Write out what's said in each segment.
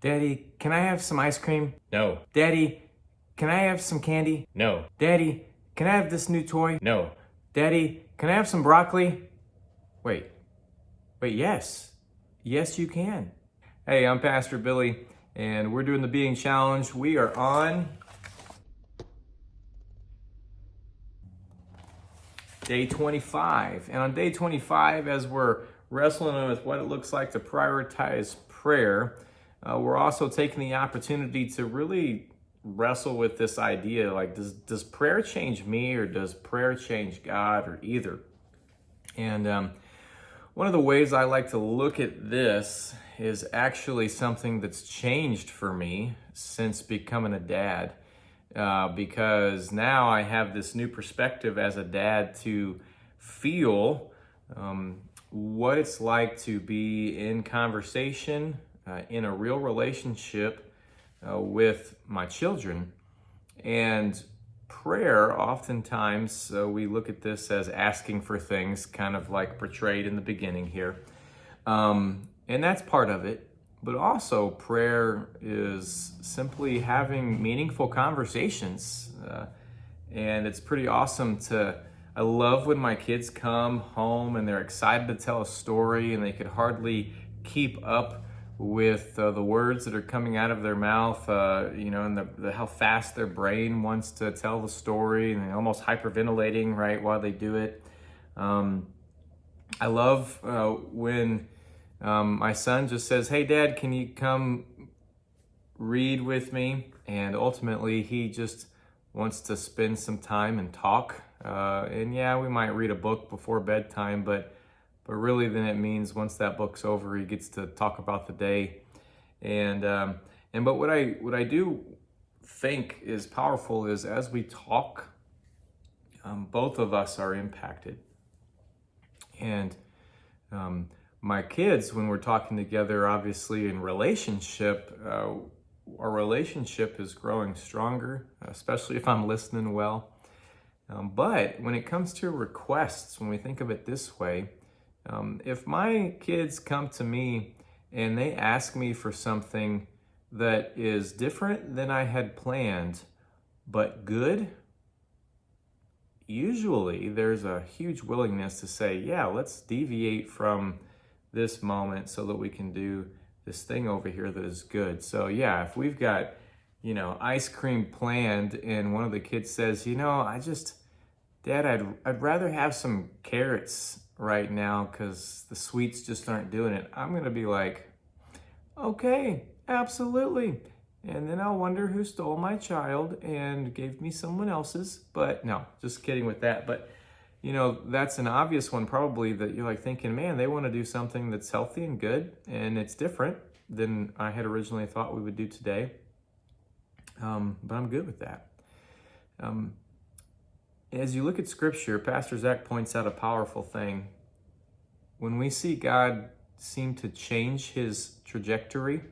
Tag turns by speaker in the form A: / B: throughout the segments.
A: Daddy, can I have some ice cream?
B: No.
A: Daddy, can I have some candy?
B: No.
A: Daddy, can I have this new toy?
B: No.
A: Daddy, can I have some broccoli? Wait, yes. Yes, you can. Hey, I'm Pastor Billy, and we're doing the Being Challenge. We are on day 25. And on day 25, as we're wrestling with what it looks like to prioritize prayer, we're also taking the opportunity to really wrestle with this idea, like, does prayer change me, or does prayer change God, or either? And one of the ways I like to look at this is actually something that's changed for me since becoming a dad, because now I have this new perspective as a dad to feel what it's like to be in conversation, in a real relationship with my children. And prayer, oftentimes we look at this as asking for things, kind of like portrayed in the beginning here. And that's part of it. But also prayer is simply having meaningful conversations. And it's pretty awesome I love when my kids come home and they're excited to tell a story and they could hardly keep up with the words that are coming out of their mouth, and how fast their brain wants to tell the story, and they're almost hyperventilating right while they do it. I love when my son just says, "Hey, Dad, can you come read with me?" And ultimately, he just wants to spend some time and talk. And yeah, we might read a book before bedtime, but really then it means once that book's over, he gets to talk about the day. But what I do think is powerful is, as we talk, both of us are impacted. And my kids, when we're talking together, obviously in relationship, our relationship is growing stronger, especially if I'm listening well. But when it comes to requests, when we think of it this way, if my kids come to me and they ask me for something that is different than I had planned, but good, usually there's a huge willingness to say, yeah, let's deviate from this moment so that we can do this thing over here that is good. So yeah, if we've got, ice cream planned and one of the kids says, Dad, I'd rather have some carrots right now because the sweets just aren't doing it. I'm going to be like, okay, absolutely. And then I'll wonder who stole my child and gave me someone else's. But no, just kidding with that. But, that's an obvious one probably, that you're like thinking, man, they want to do something that's healthy and good, and it's different than I had originally thought we would do today. But I'm good with that. As you look at Scripture, Pastor Zach points out a powerful thing. When we see God seem to change his trajectory,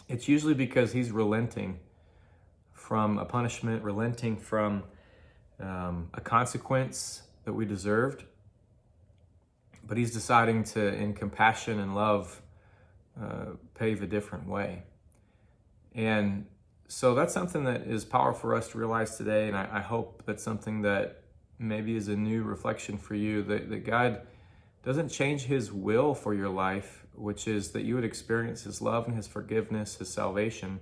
A: it's usually because he's relenting from a punishment, relenting from a consequence that we deserved. But he's deciding to, in compassion and love, pave a different way. And so that's something that is powerful for us to realize today, and I hope that's something that maybe is a new reflection for you, that God doesn't change his will for your life, which is that you would experience his love and his forgiveness, his salvation.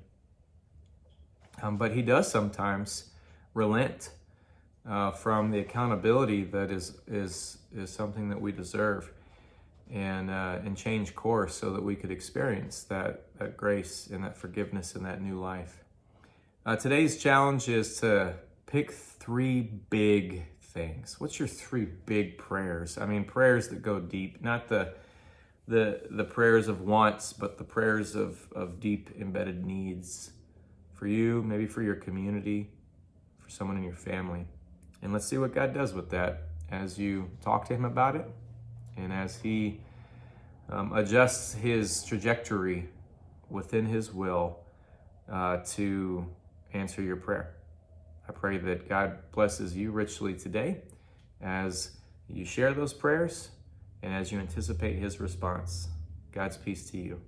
A: But he does sometimes relent from the accountability that is something that we deserve, and change course so that we could experience that grace and that forgiveness and that new life. Today's challenge is to pick 3 big things. What's your 3 big prayers? I mean, prayers that go deep, not the prayers of wants, but the prayers of deep embedded needs for you, maybe for your community, for someone in your family. And let's see what God does with that as you talk to him about it, and as he adjusts his trajectory within his will to answer your prayer. I pray that God blesses you richly today as you share those prayers and as you anticipate his response. God's peace to you.